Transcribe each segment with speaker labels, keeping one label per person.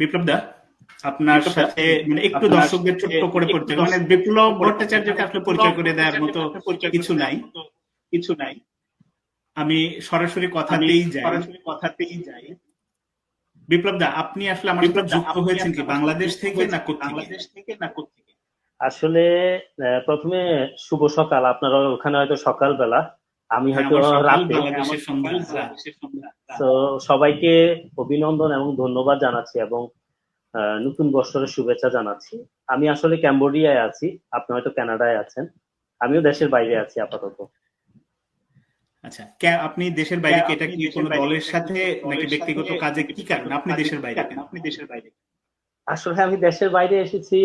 Speaker 1: বিপ্লব দা, আপনার সাথে মানে একটু দর্শকদের ছোট্ট করে পরিচয়, মানে বিপ্লব ভট্টাচার্যকে আসলে পরিচয় করে দেওয়ার মতো কিছু নাই। আমি সরাসরি কথাতেই যাই। বিপ্লব দা, আপনি আসলে আমার সাথে যুক্ত হয়েছেন কি বাংলাদেশ থেকে না কোত্থেকে?
Speaker 2: আসলে প্রথমে শুভ সকাল। আপনারা ওখানে হয়তো সকালবেলা, আমি
Speaker 1: হ্যাঁ,
Speaker 2: হয়তো
Speaker 1: আমার সকাল,
Speaker 2: রাতে।
Speaker 1: বাংলাদেশের সন্ধ্যা, রাত।
Speaker 2: তো সবাইকে অভিনন্দন এবং ধন্যবাদ জানাচ্ছি, এবং নতুন বছরের শুভেচ্ছা জানাচ্ছি। আমি আসলে ক্যাম্বোডিয়ায় আছি, আপনি হয়তো কানাডায় আছেন। আমিও দেশের বাইরে আছি আপাতত।
Speaker 1: আচ্ছা, আপনি দেশের বাইরে কি, এটা কি কোনো দলের সাথে নাকি ব্যক্তিগত কাজে, কি কারণে আপনি দেশের বাইরে কেন?
Speaker 2: আসলে আমি দেশের বাইরে এসেছি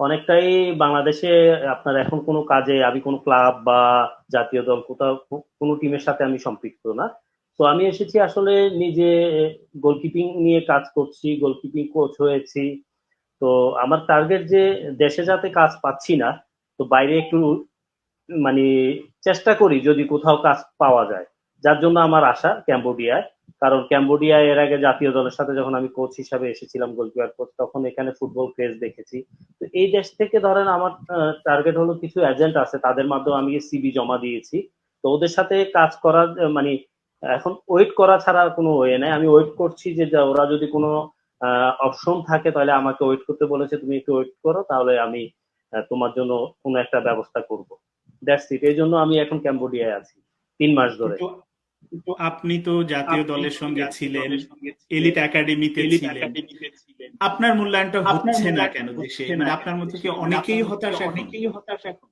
Speaker 2: অনেকটাই বাংলাদেশে। আপনার এখন কোনো কাজে, আমি কোনো ক্লাব বা জাতীয় দল কোথাও কোনো টিমের সাথে আমি সম্পৃক্ত না। তো আমি এসেছি আসলে নিজে গোলকিপিং নিয়ে কাজ করছি, গোলকিপিং কোচ হয়েছি। তো আমার টার্গেট যে দেশে যাতে কাজ পাচ্ছি না, তো বাইরে একটু মানে চেষ্টা করি যদি কোথাও কাজ পাওয়া যায়। যার জন্য আমার আশা ক্যাম্বোডিয়ায়। কারণ ক্যাম্বোডিয়ায় এর আগে জাতীয় দলের সাথে যখন আমি কোচ হিসাবে এসেছিলাম, গোলকিপার কোচ, তখন এখানে ফুটবল ক্রেজ দেখেছি। তো এই দেশ থেকে ধরেন আমার টার্গেট হলো কিছু এজেন্ট আছে, তাদের মাধ্যমে আমি সিবি জমা দিয়েছি। তো ওদের সাথে কাজ করার মানে এখন ওয়েট করা ছাড়া আর কোনো ওয়ে নাই। আমি ওয়েট করছি যে ওরা যদি কোনো অপশন থাকে তাহলে আমাকে ওয়েট করতে বলেছে, তুমি একটু ওয়েট করো, তাহলে আমি তোমার জন্য কোনো একটা ব্যবস্থা করব। That's it. এই জন্য আমি এখন ক্যাম্বোডিয়ায় আছি 3 মাস ধরে।
Speaker 1: কিন্তু আপনি তো জাতীয় দলের সঙ্গে ছিলেন, এলিট একাডেমিতে ছিলেন, আপনার মূল্যায়নটা হচ্ছে না কেন দেশে? মানে আপনার মতো কি অনেকেই হতাশ এখন?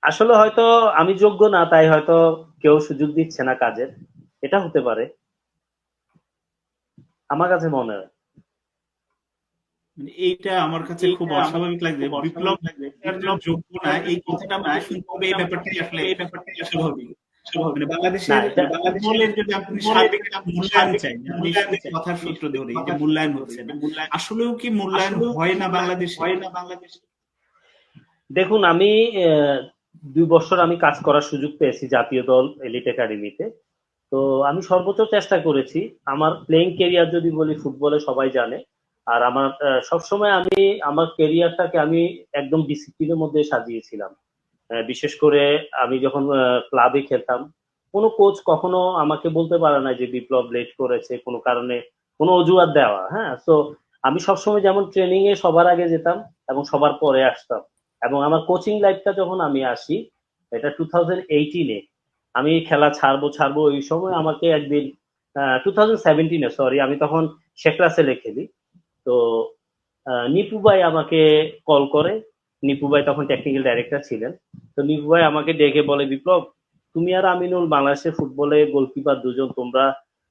Speaker 2: আসলে হয়তো আমি যোগ্য না, তাই হয়তো কেউ সুযোগ দিচ্ছে না কাজের। এটা হতে পারে, আমার কাছে মনে হয়।
Speaker 1: মানে এইটা আমার কাছে খুব অস্বাভাবিক লাগছে। বিপ্লব ভট্টাচার্য যোগ্য না, এই কথাটা আমাকে শুনতে হবে, এই ব্যাপারটাই আসলে অস্বাভাবিক। মানে
Speaker 2: না,
Speaker 1: বাংলাদেশের
Speaker 2: এটা
Speaker 1: ফুটবলের যদি আপনি সার্বিক একটা মূল্যায়ন চাই, আমি শুধু কথার সূত্র ধরি যে মূল্যায়ন হচ্ছে না, আসলেও কি মূল্যায়ন হয় না বাংলাদেশে?
Speaker 2: দেখুন, আমি 2 বছর আমি কাজ করার সুযোগ পেয়েছি জাতীয় দল এলিট একাডেমিতে। তো আমি সর্বোচ্চ চেষ্টা করেছি। আমার প্লেইং ক্যারিয়ার যদি বলি, ফুটবলে সবাই জানে। আর আমার সবসময় আমি আমার ক্যারিয়ারটাকে আমি একদম ডিসিপ্লিনের মধ্যে সাজিয়েছিলাম। বিশেষ করে আমি যখন ক্লাবে খেলতাম, কোনো কোচ কখনো আমাকে বলতে পারে না যে বিপ্লব লেট করেছে কোনো কারণে, কোনো অজুহাত দেওয়া। হ্যাঁ, তো আমি সবসময় যেমন ট্রেনিং এ সবার আগে যেতাম এবং সবার পরে আসতাম। এবং আমার কোচিং লাইফটা যখন আমি আসি, এটা 2018-এ, আমি খেলা ছাড়বো ছাড়বো এই সময় আমাকে একদিন 2017-এ, সরি, আমি তখন শেখ রাসেলে খেলি। তো নিপু ভাই আমাকে কল করে। নিপু ভাই তখন টেকনিক্যাল ডাইরেক্টর ছিলেন। তো নিপু ভাই আমাকে ডেকে বলে, বিপ্লব, তুমি আর আমিনুল বাংলাদেশের ফুটবলে গোলকিপার দুজন, তোমরা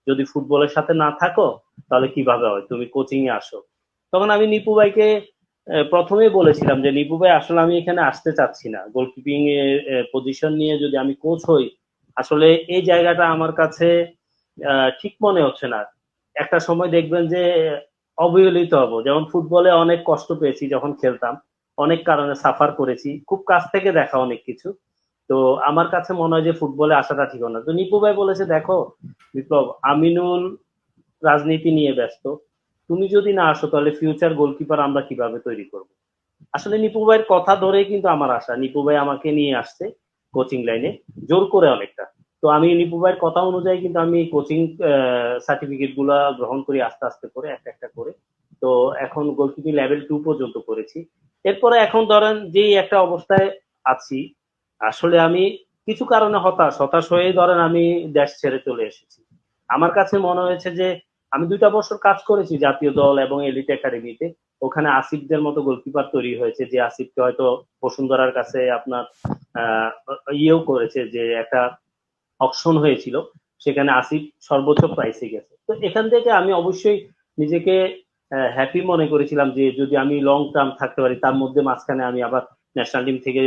Speaker 2: যদি ফুটবলের সাথে না থাকো তাহলে কিভাবে হয়, তুমি কোচিং এ আসো। তখন আমি নিপু ভাইকে প্রথমেই বলেছিলাম যে নিপু ভাই, আসলে আমি এখানে আসতে চাচ্ছি না, গোলকিপিং এর পজিশন নিয়ে যদি আমি কোচ হই, আসলে এই জায়গাটা আমার কাছে ঠিক মনে হচ্ছে না। একটা সময় দেখবেন যে অবহেলিত হব। যেমন ফুটবলে অনেক কষ্ট পেয়েছি যখন খেলতাম, অনেক কারণে সাফার করেছি, খুব কাছ থেকে দেখা অনেক কিছু। তো আমার কাছে মনে হয় যে ফুটবলে আসাটা ঠিক না। তো নিপু ভাই বলেছে, দেখো বিপ্লব, আমিনুল রাজনীতি নিয়ে ব্যস্ত, তুমি যদি না আসো তাহলে ফিউচার গোলকিপার আমরা কিভাবে তৈরি করব। আসলে নিপু ভাইয়ের কথা ধরে কিন্তু আমার আশা। নিপু ভাই আমাকে নিয়ে আসছে কোচিং লাইনে, জোর করে অনেকটা। তো আমি নিপু ভাইয়ের কথা অনুযায়ী কিন্তু আমি কোচিং সার্টিফিকেট গুলা গ্রহণ করি আস্তে আস্তে করে, একটা একটা করে। তো এখন গোলকিপিং লেভেল 2 পর্যন্ত করেছি। এরপরে এখন ধরেন যে একটা অবস্থায় আছি, আসলে আমি কিছু কারণে হতাশ হতাশ হয়ে ধরেন আমি দেশ ছেড়ে চলে এসেছি। আমার কাছে মনে হয়েছে যে আমি 2টা বছর কাজ করেছি জাতীয় দল এবং এলিট একাডেমিতে। ওখানে আসিফদের মতো গোলকিপার তৈরি হয়েছে, যে আসিফকে হয়তো বসুন্ধরার কাছে আপনার আহ ইয়েও করেছে, যে একটা অকশন হয়েছিল, সেখানে আসিফ সর্বোচ্চ প্রাইসে গেছে। তো এখান থেকে আমি অবশ্যই নিজেকে হ্যাপি মনে করেছিলাম যে যদি আমি লং টার্ম থাকতে পারি। তার মধ্যে মাঝখানে আমি আবার ন্যাশনাল টিম থেকে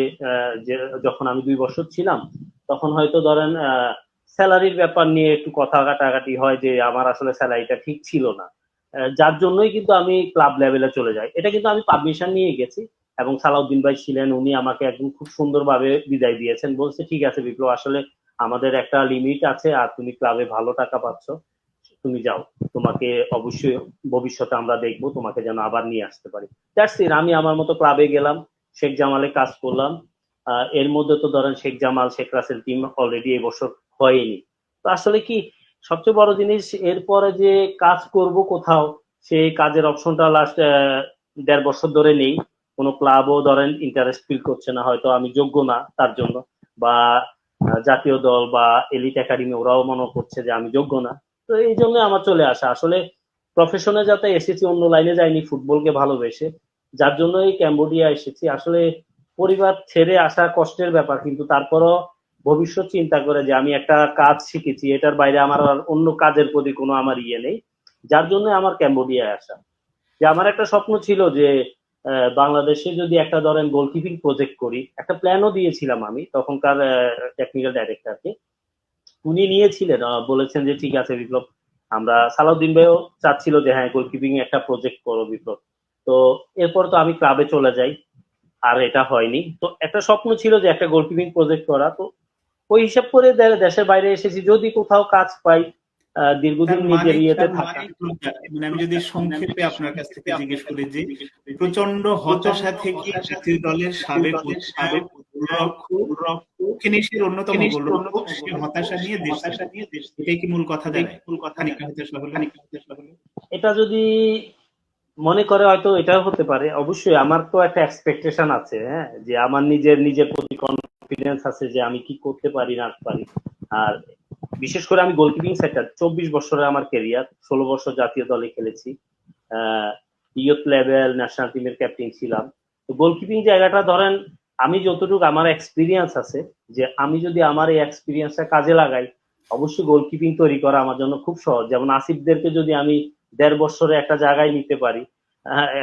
Speaker 2: যে যখন আমি 2 বছর ছিলাম, তখন হয়তো ধরেন স্যালারির ব্যাপার নিয়ে একটু কথা কাটাকাটি হয়, যে আমার আসলে স্যালারিটা ঠিক ছিল না। যার জন্যই কিন্তু আমি ক্লাব লেভেলে চলে যাই। এটা কিন্তু আমি পারমিশন নিয়ে গেছি, এবং সালাউদ্দিন ভাই ছিলেন, উনি আমাকে একদম খুব সুন্দরভাবে বিদায় দিয়েছেন, বলছে ঠিক আছে বিপ্লব, আসলে আমাদের একটা লিমিট আছে, আর তুমি ক্লাবে ভালো টাকা পাচ্ছ, তুমি যাও, তোমাকে অবশ্যই ভবিষ্যতে আমরা দেখবো, তোমাকে যেন আবার নিয়ে আসতে পারি। That's it. আমি আমার মতো ক্লাবে গেলাম, শেখ জামালে কাজ করলাম। এর মধ্যে তো ধরেন শেখ জামাল, শেখ রাসেল টিম অলরেডি এই বছর হয়নি। তো আসলে কি সবচেয়ে বড় জিনিস, এরপরে যে কাজ করব কোথাও, সেই কাজের অপশনটা লাস্ট 1.5 বছর ধরে নেই। কোনো ক্লাবও ধরেন ইন্টারেস্ট ফিল করছে না, হয়তো আমি যোগ্য না তার জন্য, বা জাতীয় দল বা এলিট একাডেমি ওরাও মনে করছে যে আমি যোগ্য না। তো এই জন্য আমার চলে আসা। আসলে প্রফেশনে যাতে এসেছি, অন্য লাইনে যাইনি, ফুটবলকে ভালোবেসে, যার জন্য এই ক্যাম্বোডিয়া এসেছি। আসলে পরিবার ছেড়ে আসা কষ্টের ব্যাপার, কিন্তু তারপরও ভবিষ্যৎ চিন্তা করে যে আমি একটা কাজ শিখেছি, এটার বাইরে আমার আর অন্য কাজের প্রতি কোনো আমার ইয়ে নেই, যার জন্য আমার ক্যাম্বোডিয়ায় আসা। যে আমার একটা স্বপ্ন ছিল যে বাংলাদেশে যদি একটা ধরেন গোলকিপিং প্রজেক্ট করি, একটা প্ল্যানও দিয়েছিলাম আমি তখনকার টেকনিক্যাল ডাইরেক্টরকে। উনি নিয়েছিলেন, বলেছেন যে ঠিক আছে বিপ্লব, আমরা সালাউদ্দিন ভাইও চাচ্ছিল যে হ্যাঁ গোলকিপিং একটা প্রজেক্ট করো বিপ্লব। তো এরপর তো আমি ক্লাবে চলে যাই, আর এটা হয়নি। তো একটা স্বপ্ন ছিল যে একটা গোলকিপিং প্রজেক্ট করা। তো ওই হিসাব করে দেশের বাইরে এসেছি, যদি কোথাও কাজ পাই
Speaker 1: তার
Speaker 2: দীর্ঘদিন
Speaker 1: মানে
Speaker 2: নিজের
Speaker 1: কি,
Speaker 2: ইয়েতে থাকা।
Speaker 1: মানে আমি যদি সংক্ষেপে আপনার কাছ থেকে জিজ্ঞেস করি যে প্রচন্ড হতাশা থেকে জাতীয় দলের সাবেক অধিনায়ক, গোলরক্ষক, ফিনিশের অন্যতম গোলরক্ষক, সে হতাশা নিয়ে দেশ ত্যাগ, এটাই কি মূল কথা দাঁড়ায় খানিকটা হতাশা হলে?
Speaker 2: এটা যদি মনে করে হয়তো এটাও হতে পারে। অবশ্যই আমার তো একটা এক্সপেকটেশন আছে, হ্যাঁ, যে আমার নিজের প্রতি কনফিডেন্স আছে যে আমি কি করতে পারি না পারি। আর বিশেষ করে আমি গোলকিপিং সেক্টর, 24 বছরে আমার কেরিয়ার, 16 বছর জাতীয় দলে খেলেছি, ইয়ুথ লেভেল ন্যাশনাল টিমের ক্যাপ্টেন ছিলাম। তো গোলকিপিং জায়গাটা ধরেন, আমি যতটুকু আমার এক্সপিরিয়েন্স আছে, যে আমি যদি আমার এই এক্সপিরিয়েন্সটা কাজে লাগাই, অবশ্যই গোলকিপিং তৈরি করা আমার জন্য খুব সহজ। যেমন আসিফদেরকে যদি আমি 1.5 বছরে একটা জায়গায় নিতে পারি,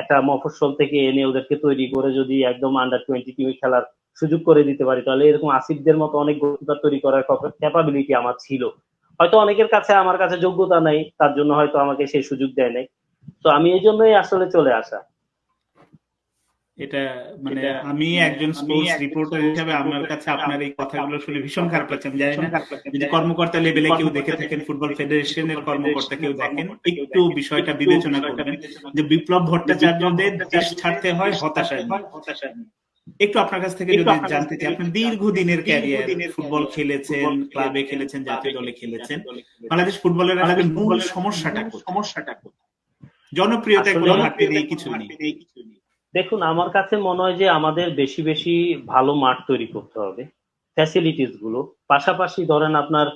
Speaker 2: একটা মফস্বল থেকে এনে ওদেরকে তৈরি করে যদি একদম আন্ডার 20 টিমে খেলার সুযোগ করে দিতে পারি, তাহলে এরকম আসিফদের মতো অনেক গোলকিপার তৈরি করার ক্যাপাবিলিটি আমার ছিল। হয়তো অনেকের কাছে আমার কাছে যোগ্যতা নাই, তার জন্য হয়তো আমাকে সেই সুযোগ দেয় নাই। তো আমি এই জন্যই আসলে চলে আসা।
Speaker 1: এটা মানে আমি একজন স্পোর্টস রিপোর্টার হিসাবে আমার কাছে আপনার এই কথাগুলো শুনে ভীষণ খারাপ লাগছে। আমি জানি না যদি কর্মকর্তা লেভেলে কেউ দেখে থাকেন, ফুটবল ফেডারেশনের কর্মকর্তা কেউ দেখেন, একটু বিষয়টা বিবেচনা করবেন যে বিপ্লব ভট্টাচার্যদের দেশ ছাড়তে হয় হতাশা নিয়ে। একটু আপনার কাছ থেকে যদি জানতে চাই, আপনি দীর্ঘদিনের ক্যারিয়ার, ফুটবল খেলেছেন, ক্লাবে খেলেছেন, জাতীয় দলে খেলেছেন, বাংলাদেশ ফুটবলের আসলে মূল সমস্যাটা কোথায়? জনপ্রিয়তায় কোনো ঘাটতি নেই, কিছু নেই।
Speaker 2: দেখুন, আমার কাছে মনে হয় যে আমাদের বেশি বেশি ভালো মাঠ তৈরি করতে হবে, ফ্যাসিলিটিস গুলো। পাশাপাশি ধরেন আপনার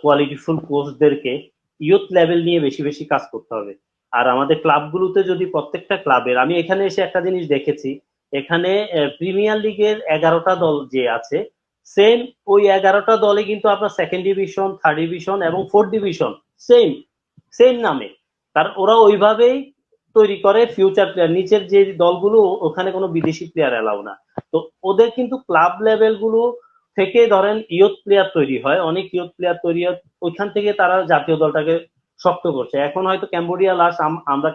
Speaker 2: কোয়ালিটিফুল কোচদেরকে ইয়ুথ লেভেল নিয়ে বেশি বেশি কাজ করতে হবে। আর আমাদের ক্লাবগুলোতে যদি প্রত্যেকটা ক্লাবের, আমি এখানে এসে একটা জিনিস দেখেছি, এখানে প্রিমিয়ার লিগের 11টা দল যে আছে, সেম ওই 11টা দলে কিন্তু আপনার সেকেন্ড ডিভিশন, থার্ড ডিভিশন এবং ফোর্থ ডিভিশন সেম সেম নামে। কারণ ওরা ওইভাবেই তৈরি করে ফিউচার প্লেয়ার। নিচের যে দলগুলো, ওখানে কোনো বিদেশি প্লেয়ার এলাও না। তো ওদের কিন্তু ক্লাব লেভেল গুলো থেকে ধরেন ইয়ুথ প্লেয়ার তৈরি হয়, অনেক ইয়ুথ প্লেয়ার তৈরি হয়, ওইখান থেকে তারা জাতীয় দলটাকে শক্ত করছে। এখন হয়তো ক্যাম্বোডিয়া লাস্ট, আমরা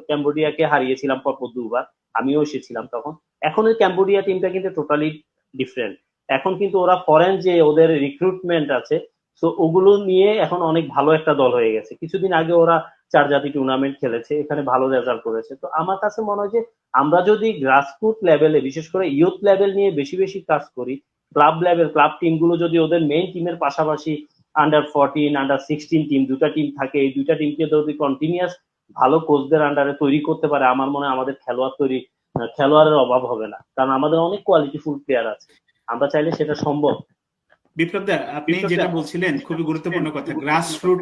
Speaker 2: ক্যাম্বোডিয়াকে হারিয়েছিলাম পরপর 2 বার, আমিও এসেছিলাম তখন। এখন ওই ক্যাম্বোডিয়া টিমটা কিন্তু টোটালি ডিফারেন্ট। এখন কিন্তু ওরা ফরেন যে ওদের রিক্রুটমেন্ট আছে, তো ওগুলো নিয়ে এখন অনেক ভালো একটা দল হয়ে গেছে। কিছুদিন আগে ওরা 4 জাতি টুর্নামেন্ট খেলেছে, এখানে ভালো রেজাল্ট করেছে। তো আমার কাছে মনে হয় যে আমরা যদি গ্রাসরুট লেভেলে, বিশেষ করে ইয়ুথ লেভেল নিয়ে বেশি বেশি কাজ করি, ক্লাব লেভেল, ক্লাব টিমগুলো যদি ওদের মেইন টিমের পাশাপাশি আন্ডার 14, আন্ডার 16 টিম, 2টা টিম থাকে, এই 2টা টিমকে যদি কন্টিনিউয়াস ভালো কোচদের আন্ডারে তৈরি করতে পারে, আমার মনে হয় আমাদের খেলোয়াড়ের অভাব হবে না, কারণ আমাদের অনেক কোয়ালিটিফুল প্লেয়ার আছে। আমরা চাইলে সেটা সম্ভব।
Speaker 1: বিপ্লব দা, আপনি যেটা বলছিলেন খুবই গুরুত্বপূর্ণ কথা, গ্রাসরুট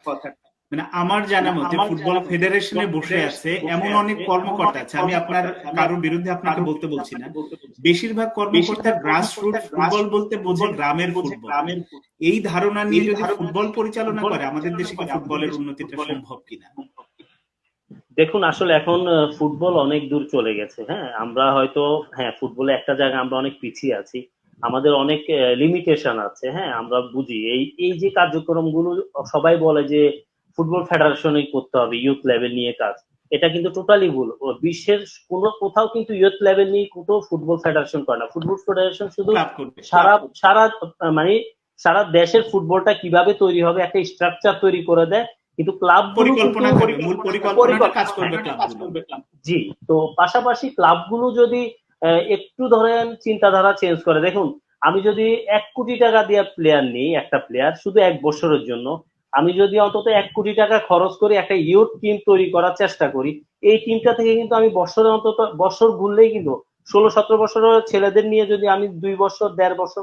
Speaker 1: কথাটা। মানে আমার জানা মতে ফুটবল ফেডারেশনে বসে আছে এমন অনেক কর্মকর্তা আছে, আমি আপনার কারোর বিরুদ্ধে আপনাকে বলতে বলছি না, বেশিরভাগ কর্মকর্তা গ্রাসরুট ফুটবল বলতে বোঝে গ্রামের ফুটবল। এই ধারণা নিয়ে যদি ফুটবল পরিচালনা করে, আমাদের দেশে কি ফুটবলের উন্নতিটা সম্ভব কিনা?
Speaker 2: দেখুন, আসলে এখন ফুটবল অনেক দূর চলে গেছে। হ্যাঁ, আমরা হয়তো, হ্যাঁ, ফুটবলে একটা জায়গায় আমরা অনেক পিছিয়ে আছি, আমাদের অনেক লিমিটেশন আছে। হ্যাঁ, আমরা বুঝি এই এই যে কার্যক্রমগুলো সবাই বলে যে ফুটবল ফেডারেশনই করতে হবে ইয়ুথ লেভেল নিয়ে কাজ, এটা কিন্তু টোটালি ভুল। বিশ্বের কোনো কোথাও কিন্তু ইয়ুথ লেভেল নিয়ে কোথাও ফুটবল ফেডারেশন করে না। ফুটবল ফেডারেশন শুধু
Speaker 1: ক্লাব করবে।
Speaker 2: সারা সারা মানে সারা দেশের ফুটবলটা কিভাবে তৈরি হবে একটা স্ট্রাকচার তৈরি করে দেয়, কিন্তু ক্লাবগুলো কিন্তু
Speaker 1: পরিকল্পনা থাকবে, মূল পরিকল্পনাটা কাজ করবে ক্লাবগুলো।
Speaker 2: জি। তো পাশাপাশি ক্লাবগুলো যদি একটু ধরেন চিন্তাধারা চেঞ্জ করে, দেখুন আমি যদি 1 কোটি টাকা দিয়ে প্লেয়ার নিই, একটা প্লেয়ার শুধু 1 বছরের জন্য, আমি যদি অন্তত 1 কোটি টাকা খরচ করি একটা ইয়ুথ টিম তৈরি করার চেষ্টা করি, এই টিমটা থেকে কিন্তু আমি বছরে অন্তত বছর ঘুরলেই কিন্তু 16-17 বছরের ছেলেদের নিয়ে যদি আমি 2 বছর 1.5 বছর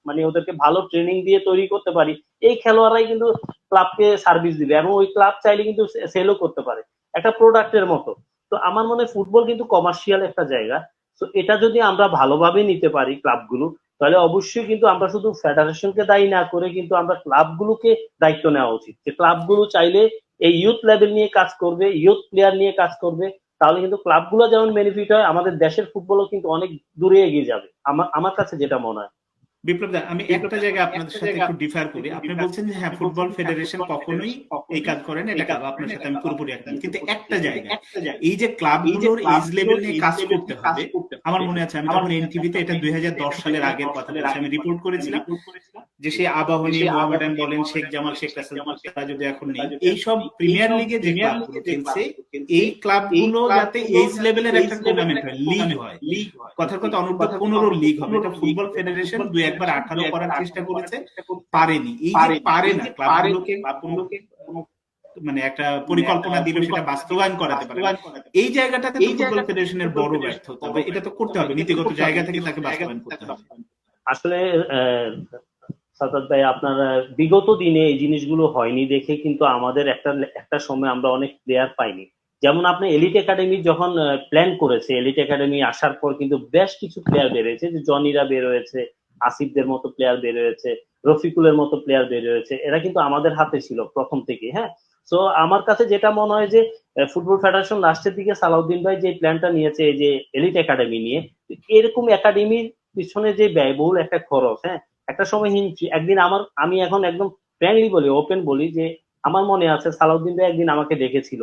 Speaker 2: মানে ওদেরকে ভালো ট্রেনিং দিয়ে তৈরি করতে পারি, এই খেলোয়াড়রাই কিন্তু ক্লাবকে সার্ভিস দিবে এবং ওই ক্লাব চাইলে কিন্তু সেলও করতে পারে একটা প্রোডাক্টের মতো। তো আমার মনে হয় ফুটবল কিন্তু কমার্শিয়াল একটা জায়গা। তো এটা যদি আমরা ভালোভাবে নিতে পারি ক্লাবগুলো, তাহলে অবশ্যই কিন্তু আমরা শুধু ফেডারেশনকে দায়ী না করে কিন্তু আমরা ক্লাবগুলোকে দায়িত্ব নেওয়া উচিত, যে ক্লাবগুলো চাইলে এই ইউথ লেভেল নিয়ে কাজ করবে, ইউথ প্লেয়ার নিয়ে কাজ করবে, তাহলে কিন্তু ক্লাবগুলো যেমন বেনিফিট হয়, আমাদের দেশের ফুটবলও কিন্তু অনেক দূরে এগিয়ে যাবে। আমার আমার কাছে যেটা মনে হয়।
Speaker 1: বিপ্লব দা, আমি একটা জায়গায় আপনাদের সাথে একটু ডিফার করি। আপনি বলছেন যে হ্যাঁ, ফুটবল ফেডারেশন কখনোই এই কাজ করে না, এটা কাজ, আপনার সাথে আমি পুরোপুরি একমত। কিন্তু একটা জায়গায় এই যে ক্লাবগুলোর এজ লেভেল নিয়ে কাজ করতে হবে, আমার মনে আছে আমি তখন এনটিভিতে, এটা 2010 সালের আগের কথা বলছি, আমি রিপোর্ট করেছিলাম যে সেই আবাহনী, মোহামেডান বলেন, শেখ জামাল, শেখ রাসেল, তারা যদি এখন নেই, এইসব প্রিমিয়ার লিগে যে ক্লাবগুলো খেলছে, এই ক্লাবগুলো যাতে এজ লেভেলের একটা টুর্নামেন্ট হয়, লিগ হয়, কথার কথা অনূর্ধ্ব 15 লিগ হবে। এটা ফুটবল ফেডারেশন 2-1 বার 18 করার চেষ্টা করেছে, পারেনি। এই যে পারে না, ক্লাবগুলোকে মানে একটা পরিকল্পনা দিল, সেটা বাস্তবায়ন করাতে পারে না, এই জায়গাটাতে তো ফুটবল ফেডারেশনের বড় ব্যর্থতা। এটা তো করতে হবে, নীতিগত জায়গা থেকে তাকে বাস্তবায়ন করতে হবে।
Speaker 2: আসলে সাদাত ভাই, আপনার বিগত দিনে এই জিনিসগুলো হয়নি দেখে কিন্তু আমাদের একটা একটা সময় আমরা অনেক প্লেয়ার পাইনি। যেমন আপনি এলিট একাডেমি যখন প্ল্যান করেছে, এলিট একাডেমি আসার পর কিন্তু বেশ কিছু প্লেয়ার বের হয়েছে, যে জনিরা বের হয়েছে, আসিফদের মতো প্লেয়ার বের হয়েছে, রফিকুলের মতো প্লেয়ার বের হয়েছে, এরা কিন্তু আমাদের হাতে ছিল প্রথম থেকে। হ্যাঁ, তো আমার কাছে যেটা মনে হয় যে ফুটবল ফেডারেশন লাস্টের দিকে সালাউদ্দিন ভাই যে প্ল্যানটা নিয়েছে এই যে এলিট একাডেমি নিয়ে, এরকম একাডেমির পিছনে যে ব্যয়বহুল একটা খরচ, হ্যাঁ, একটা সময় হিমশি একদিন আমি এখন একদম ফ্র্যাঙ্কলি বলি, ওপেন বলি, যে আমার মনে আছে সালাউদ্দিন ভাই একদিন আমাকে ডেকেছিল,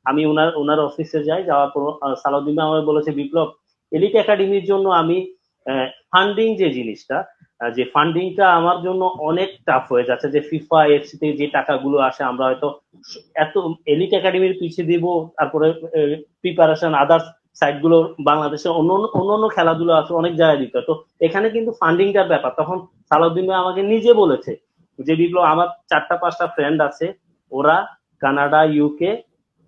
Speaker 2: আমি ওনার অফিসে যাই, যাওয়ার পর সালাউদ্দিন ভাই আমাকে বলেছে, বিপ্লব, এলিট একাডেমির জন্য আমি ফান্ডিং যে জিনিসটা, যে ফান্ডিংটা আমার জন্য অনেক টাফ হয়ে যাচ্ছে, যে ফিফা এফসি তে যে টাকাগুলো আসে আমরা হয়তো এত এলিট একাডেমির পিছিয়ে দিব, তারপরে প্রিপারেশন আদার্স সাইট গুলো বাংলাদেশে অন্য খেলাধুলা আছে অনেক জায়গায় দিতে হয়। তো এখানে কিন্তু ফান্ডিংটার ব্যাপার। তখন সালাউদ্দিন ভাই আমাকে নিজে বলেছে যে, বিপ্লব, আমার 4টা 5টা ফ্রেন্ড আছে, ওরা কানাডা, ইউকে,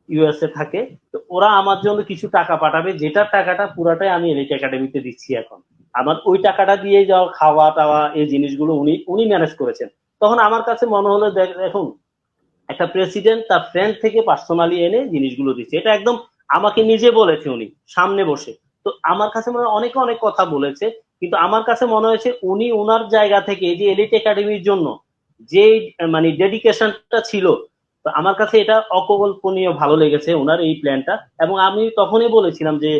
Speaker 2: ইউএসএ থাকে, তো ওরা আমার জন্য কিছু টাকা পাঠাবে, যেটার টাকাটা পুরাটাই আমি এলিট একাডেমিতে দিচ্ছি। এখন আমার ওই টাকাটা দিয়ে যাওয়া, খাওয়া টাওয়া, এই জিনিসগুলো উনি উনি ম্যানেজ করেছেন। তখন আমার কাছে মনে হলো, দেখুন, একটা প্রেসিডেন্ট তার ফ্রেন্ড থেকে পার্সোনালি এনে জিনিসগুলো দিচ্ছে, এটা একদম আমাকে নিজে বলেছে উনি সামনে বসে। তো আমার কাছে মনে হয় অনেকে অনেক কথা বলেছে, কিন্তু আমার কাছে মনে হয়েছে উনি ওনার জায়গা থেকে এই যে এলিট একাডেমির জন্য যে মানে ডেডিকেশনটা ছিল, তো আমার কাছে এটা অকল্পনীয় ভালো লেগেছে ওনার এই প্ল্যানটা। এবং আমি তখনই বলেছিলাম যে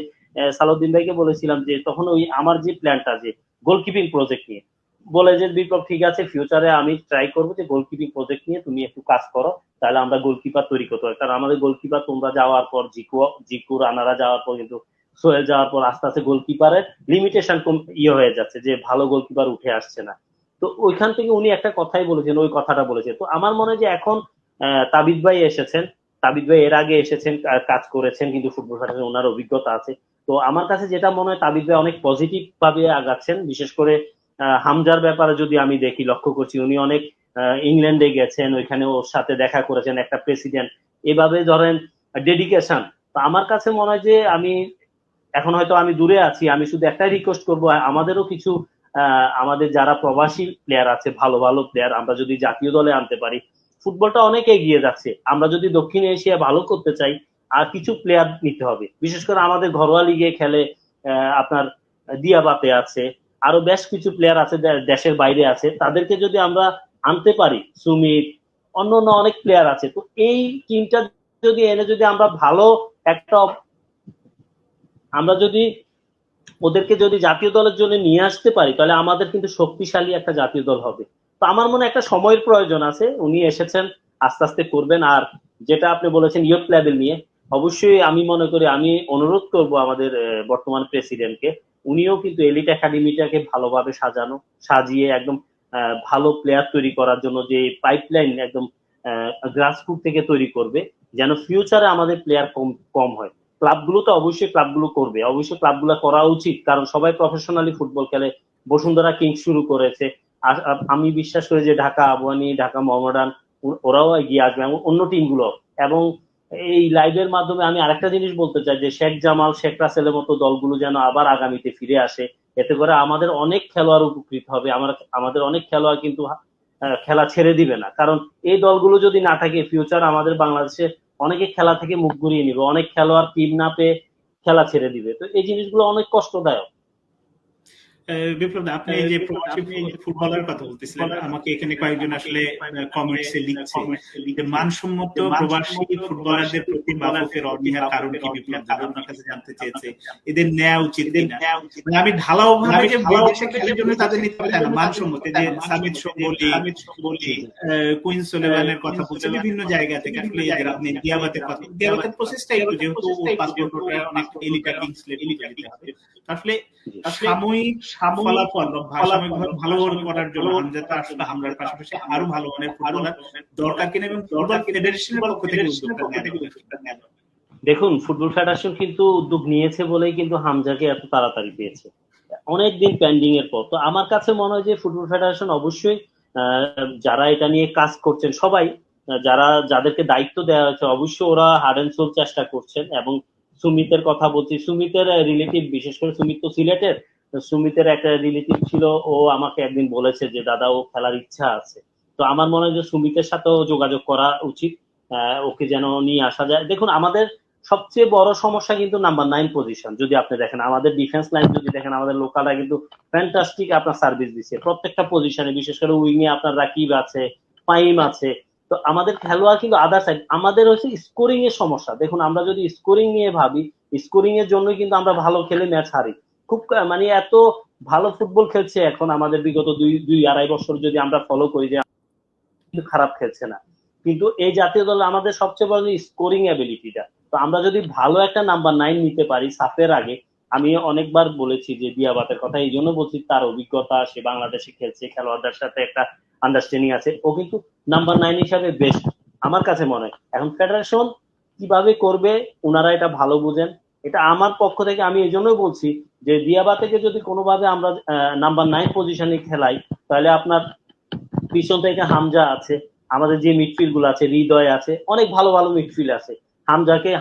Speaker 2: সালাউদ্দিন ভাইকে বলেছিলাম যে তখন ওই আমার যে প্ল্যানটা, যে গোলকিপিং প্রজেক্ট নিয়ে, বলে যে, বিপ্লব, ঠিক আছে, ফিউচারে আমি ট্রাই করবো যে গোলকিপিং প্রজেক্ট নিয়ে তুমি একটু কাজ করো, তাহলে আমরা গোলকিপার তৈরি করতে পারি। কারণ আমাদের গোলকিপার তোমরা যাওয়ার পর, জিকু রানারা যাওয়ার পর, কিন্তু সোহেল যাওয়ার পর আস্তে আস্তে গোলকিপারের লিমিটেশন হয়ে যাচ্ছে, যে ভালো গোলকিপার উঠে আসছে না। তো ওইখান থেকে উনি একটা কথাই বলেছেন, ওই কথাটা বলেছেন। তো আমার মনে হয় যে এখন তাবিদ ভাই এসেছেন, তাবিদ ভাই এর আগে এসেছেন, কাজ করেছেন, কিন্তু ফুটবল ফেডারেশন ওনার অভিজ্ঞতা আছে। তো আমার কাছে যেটা মনে হয়, তাবিদ ভাই অনেক পজিটিভ ভাবে আগাচ্ছেন। বিশেষ করে হামজার ব্যাপারে যদি আমি দেখি, লক্ষ্য করছি উনি অনেক ইংল্যান্ডে গেছেন, ওইখানে ওর সাথে দেখা করেছেন একটা প্রেসিডেন্ট, এভাবে ধরেন ডেডিকেশন। তো আমার কাছে মনে হয় যে আমি এখন হয়তো আমি দূরে আছি, আমি শুধু একটাই রিকোয়েস্ট করবো, আমাদেরও কিছু আমাদের যারা প্রবাসী প্লেয়ার আছে, ভালো ভালো প্লেয়ার আমরা যদি জাতীয় দলে আনতে পারি, ফুটবলটা অনেক এগিয়ে যাচ্ছে। আমরা যদি দক্ষিণ এশিয়া ভালো করতে চাই, আর কিছু প্লেয়ার নিতে হবে, বিশেষ করে আমাদের ঘরোয়া লিগে খেলে আপনার দিয়াবাতে আছে, আরো বেশ কিছু প্লেয়ার আছে দেশের বাইরে আছে, তাদেরকে যদি আমরা আনতে পারি, সুমিত, অন্য অন্য অনেক প্লেয়ার আছে, তো এই টিমটা যদি এনে যদি আমরা ভালো একটা, আমরা যদি ওদেরকে যদি জাতীয় দলের জন্য নিয়ে আসতে পারি, তাহলে আমাদের কিন্তু শক্তিশালী একটা জাতীয় দল হবে। তো আমার মনে একটা সময়ের প্রয়োজন আছে, উনি এসেছেন, আস্তে আস্তে করবেন। আর যেটা আপনি বলেছেন ইয়ুথ লেভেল নিয়ে, অবশ্যই আমি মনে করি, আমি অনুরোধ করব আমাদের বর্তমান প্রেসিডেন্টকে, উনিও কিন্তু এলিট একাডেমিটাকে ভালোভাবে সাজিয়ে একদম ভালো প্লেয়ার তৈরি করার জন্য যে পাইপলাইন একদম গ্রাসরুট থেকে তৈরি করবে, যেন ফিউচারে আমাদের প্লেয়ার কম কম হয়। ক্লাবগুলো তো অবশ্যই ক্লাবগুলো করবে, অবশ্যই ক্লাবগুলো করা উচিত, কারণ সবাই প্রফেশনালি ফুটবল খেলে। বসুন্ধরা কিংস শুরু করেছে, আমি বিশ্বাস করি যে ঢাকা আবাহনী, ঢাকা মোহামেডান ওরাও এগিয়ে আসবে এবং অন্য টিমগুলো। এবং এই লাইভের মাধ্যমে আমি আরেকটা জিনিস বলতে চাই যে শেখ জামাল, শেখ রাসেলের মতো দলগুলো যেন আবার আগামীতে ফিরে আসে। এতে করে আমাদের অনেক খেলোয়াড় উপকৃত হবে, আমাদের অনেক খেলোয়াড় কিন্তু খেলা ছেড়ে দিবে না। কারণ এই দলগুলো যদি না থাকে, ফিউচার আমাদের বাংলাদেশে অনেকে খেলা থেকে মুখ ঘুরিয়ে নিবে, অনেক খেলোয়াড় টিম না পেয়ে খেলা ছেড়ে দিবে। তো এই জিনিসগুলো অনেক কষ্টদায়ক।
Speaker 1: বিপ্লব দা, আপনি এই যে প্রবাসী ফুটবলার কথা বলতেছিলেন, আমাকে এখানে কয়েকজন আসলে কমেন্টসে লিখছে যে মানসম্মত প্রবাসী ফুটবলারদের প্রতি বাফুফের অনীহার কারণ কি? বিপ্লব দা আপনার কাছে জানতে চেয়েছে, এদের নেওয়া উচিত কিনা? মানে আমি ঢালাও ভাবে যে বিদেশে খেলার জন্য তাদের নিতে হবে না, মানসম্মত যে সামিদ শোভলি, কুইন্স সোলেভানের কথা বলছে বিভিন্ন জায়গা থেকে, আসলে এদের আপনি দিয়াবাতের কথা, দিয়াবাতের প্রসেসটা একটু, যেহেতু পাসপোর্ট অনেক এলিটা কিংসলে দিতে হবে, আসলে সাময়িক ফলাফল সাময়িকভাবে ভালো করার জন্য হামজাটা আসলে হামলার পাশাপাশি আরো ভালো মানের ফুটবলার দরকার কিনা, এবং ফুটবল ফেডারেশনের পক্ষ থেকে উদ্যোগটা নেওয়া।
Speaker 2: দেখুন, ফুটবল ফেডারেশন কিন্তু উদ্যোগ নিয়েছে বলেই কিন্তু হামজাকে এত তাড়াতাড়ি পেয়েছে, অনেকদিন পেন্ডিং এর পর। তো আমার কাছে মনে হয় যে ফুটবল ফেডারেশন অবশ্যই যারা এটা নিয়ে কাজ করছেন সবাই, যাদেরকে দায়িত্ব দেওয়া হয়েছে, অবশ্যই ওরা হার্ড এন্ড সোল চেষ্টা করছেন। এবং সুমিতের কথা বলছি, সুমিতের রিলেটিভ, বিশেষ করে সুমিত তো সিলেটের, সুমিতের একটা রিলেটিভ ছিল, ও আমাকে একদিন বলেছে যে দাদা ও খেলার ইচ্ছা আছে। তো আমার মনে হয় যে সুমিতের সাথেও যোগাযোগ করা উচিত, ওকে যেন নিয়ে আসা যায়। দেখুন, আমাদের সবচেয়ে বড় সমস্যা কিন্তু নাম্বার 9 পজিশন। যদি আপনি দেখেন আমাদের ডিফেন্স লাইন, যদি দেখেন আমাদের লোকালরা কিন্তু ফ্যান্টাস্টিক আপনার সার্ভিস দিচ্ছে প্রত্যেকটা পজিশনে, বিশেষ করে উইং এ আপনার রাকিব আছে, ফাইম আছে। তো আমাদের খেলোয়াড় কিন্তু আদার সাইড, আমাদের হচ্ছে স্কোরিং এর সমস্যা। দেখুন, আমরা যদি স্কোরিং নিয়ে ভাবি, স্কোরিং এর জন্য কিন্তু আমরা ভালো খেলে ম্যাচ হারি। খুব মানে এত ভালো ফুটবল খেলছে এখন আমাদের, বিগত দুই আড়াই বছর যদি আমরা ফলো করি, যে কিন্তু খারাপ খেলছে না। কিন্তু এই জাতীয় দলে আমাদের সবচেয়ে বড় স্কোরিং অ্যাবিলিটিটা। তো আমরা যদি ভালো একটা নাম্বার 9 নিতে পারি সাফের আগে, আমি অনেকবার বলেছি যে দিয়াবাতের কথা, এই জন্য বলছি তার অভিজ্ঞতা, সে বাংলাদেশে খেলছে, খেলোয়াড়দের সাথে একটা আন্ডারস্ট্যান্ডিং আছে, ও কিন্তু নাম্বার 9 হিসাবে বেস্ট আমার কাছে মনে হয়। এখন ফেডারেশন কিভাবে করবে, ওনারা এটা ভালো বুঝেন। এটা আমার পক্ষ থেকে আমি এই জন্যই বলছি যে দিয়াবাতেকে যদি কোনোভাবে আমরা নাম্বার 9 পজিশনে খেলাই, তাহলে আপনার পিছন থেকে হামজা আছে, আমাদের যে মিডফিল্ড গুলো আছে, হৃদয় আছে, অনেক ভালো ভালো মিডফিল্ড আছে।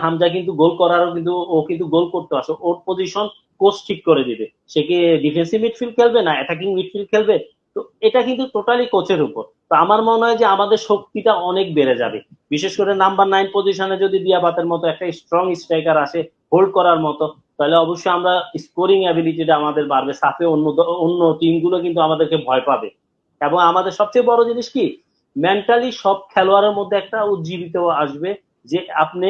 Speaker 2: হামজা কিন্তু গোল করারও কিন্তু, ও কিন্তু গোল করতে আসে, ওর পজিশন কোচ ঠিক করে দিবে, সে কি ডিফেন্সিভ মিডফিল্ড খেলবে না অ্যাটাকিং মিডফিল্ড খেলবে। তো এটা কিন্তু টোটালি কোচের উপর। তো আমার মনে হয় যে আমাদের শক্তিটা অনেক বেড়ে যাবে, বিশেষ করে নাম্বার 9 পজিশনে যদি দিয়াবাতের মতো একটা স্ট্রং স্ট্রাইকার আসে হোল্ড করার মতো, তাহলে অবশ্যই আমরা স্কোরিং অ্যাবিলিটিটা আমাদের বাড়বে, সাফে অন্য টিমগুলো কিন্তু আমাদেরকে ভয় পাবে। এবং আমাদের সবচেয়ে বড় জিনিস কি, মেন্টালি সব খেলোয়াড়ের মধ্যে একটা উজ্জীবিত আসবে, যে আপনি